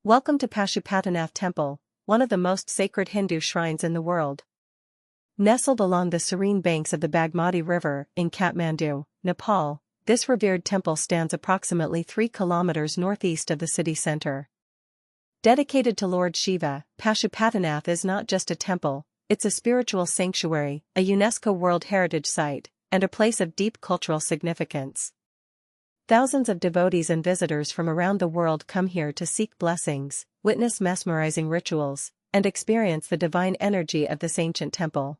Welcome to Pashupatinath Temple, one of the most sacred Hindu shrines in the world. Nestled along the serene banks of the Bagmati River in Kathmandu, Nepal, this revered temple stands approximately 3 kilometers northeast of the city center. Dedicated to Lord Shiva, Pashupatinath is not just a temple, it's a spiritual sanctuary, a UNESCO World Heritage Site, and a place of deep cultural significance. Thousands of devotees and visitors from around the world come here to seek blessings, witness mesmerizing rituals, and experience the divine energy of this ancient temple.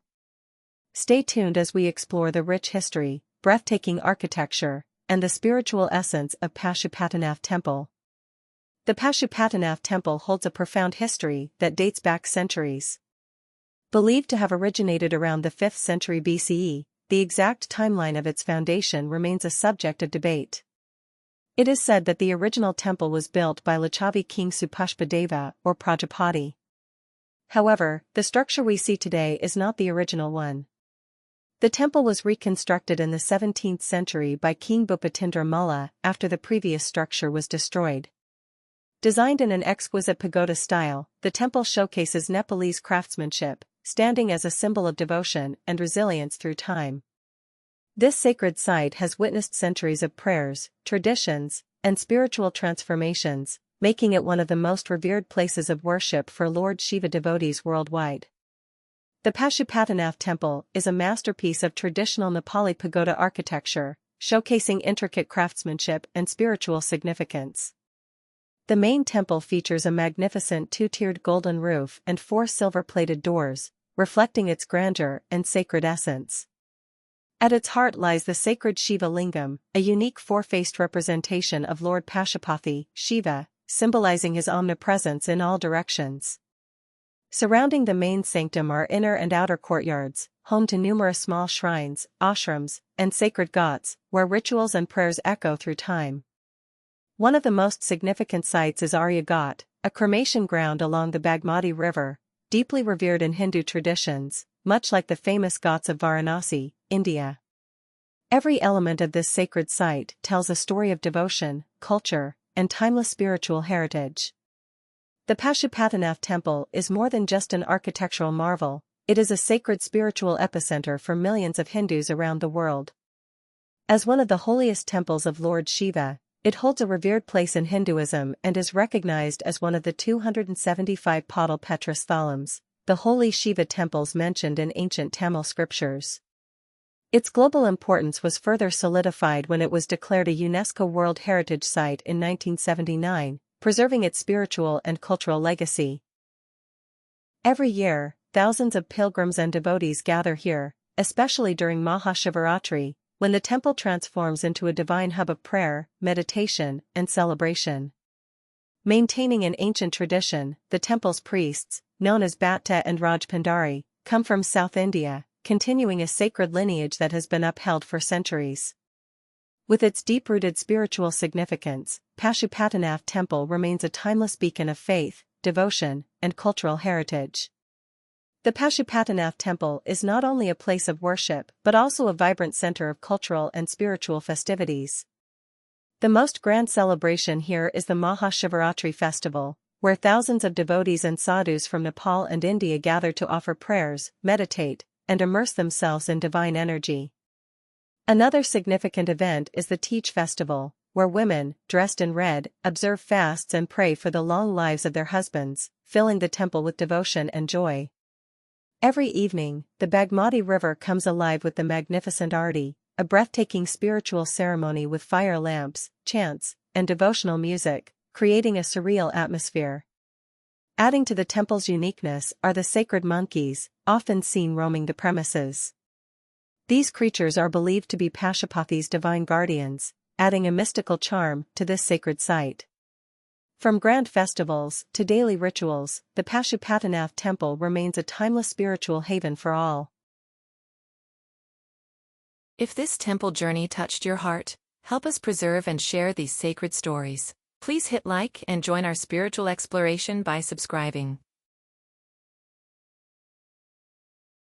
Stay tuned as we explore the rich history, breathtaking architecture, and the spiritual essence of Pashupatinath Temple. The Pashupatinath Temple holds a profound history that dates back centuries. Believed to have originated around the 5th century BCE, the exact timeline of its foundation remains a subject of debate. It is said that the original temple was built by Licchavi King Supushpa Deva or Prajapati. However, the structure we see today is not the original one. The temple was reconstructed in the 17th century by King Bhupatindra Malla after the previous structure was destroyed. Designed in an exquisite pagoda style, the temple showcases Nepalese craftsmanship, standing as a symbol of devotion and resilience through time. This sacred site has witnessed centuries of prayers, traditions, and spiritual transformations, making it one of the most revered places of worship for Lord Shiva devotees worldwide. The Pashupatinath Temple is a masterpiece of traditional Nepali pagoda architecture, showcasing intricate craftsmanship and spiritual significance. The main temple features a magnificent 2-tiered golden roof and 4 silver-plated doors, reflecting its grandeur and sacred essence. At its heart lies the sacred Shiva Lingam, a unique 4-faced representation of Lord Pashupati, Shiva, symbolizing his omnipresence in all directions. Surrounding the main sanctum are inner and outer courtyards, home to numerous small shrines, ashrams, and sacred ghats, where rituals and prayers echo through time. One of the most significant sites is Arya Ghat, a cremation ground along the Bagmati River, deeply revered in Hindu traditions, much like the famous Ghats of Varanasi, India. Every element of this sacred site tells a story of devotion, culture, and timeless spiritual heritage. The Pashupatinath Temple is more than just an architectural marvel, it is a sacred spiritual epicenter for millions of Hindus around the world. As one of the holiest temples of Lord Shiva, it holds a revered place in Hinduism and is recognized as one of the 275 Padal Petra Sthalams, the holy Shiva temples mentioned in ancient Tamil scriptures. Its global importance was further solidified when it was declared a UNESCO World Heritage Site in 1979, preserving its spiritual and cultural legacy. Every year, thousands of pilgrims and devotees gather here, especially during Mahashivaratri, when the temple transforms into a divine hub of prayer, meditation, and celebration. Maintaining an ancient tradition, the temple's priests, known as Bhatta and Rajpandari, come from South India, continuing a sacred lineage that has been upheld for centuries. With its deep-rooted spiritual significance, Pashupatinath Temple remains a timeless beacon of faith, devotion, and cultural heritage. The Pashupatinath Temple is not only a place of worship but also a vibrant center of cultural and spiritual festivities. The most grand celebration here is the Mahashivaratri festival, where thousands of devotees and sadhus from Nepal and India gather to offer prayers, meditate, and immerse themselves in divine energy. Another significant event is the Teej Festival, where women, dressed in red, observe fasts and pray for the long lives of their husbands, filling the temple with devotion and joy. Every evening, the Bagmati River comes alive with the magnificent Aarti, a breathtaking spiritual ceremony with fire lamps, chants, and devotional music, creating a surreal atmosphere. Adding to the temple's uniqueness are the sacred monkeys, often seen roaming the premises. These creatures are believed to be Pashupati's divine guardians, adding a mystical charm to this sacred site. From grand festivals to daily rituals, the Pashupatinath Temple remains a timeless spiritual haven for all. If this temple journey touched your heart, help us preserve and share these sacred stories. Please hit like and join our spiritual exploration by subscribing.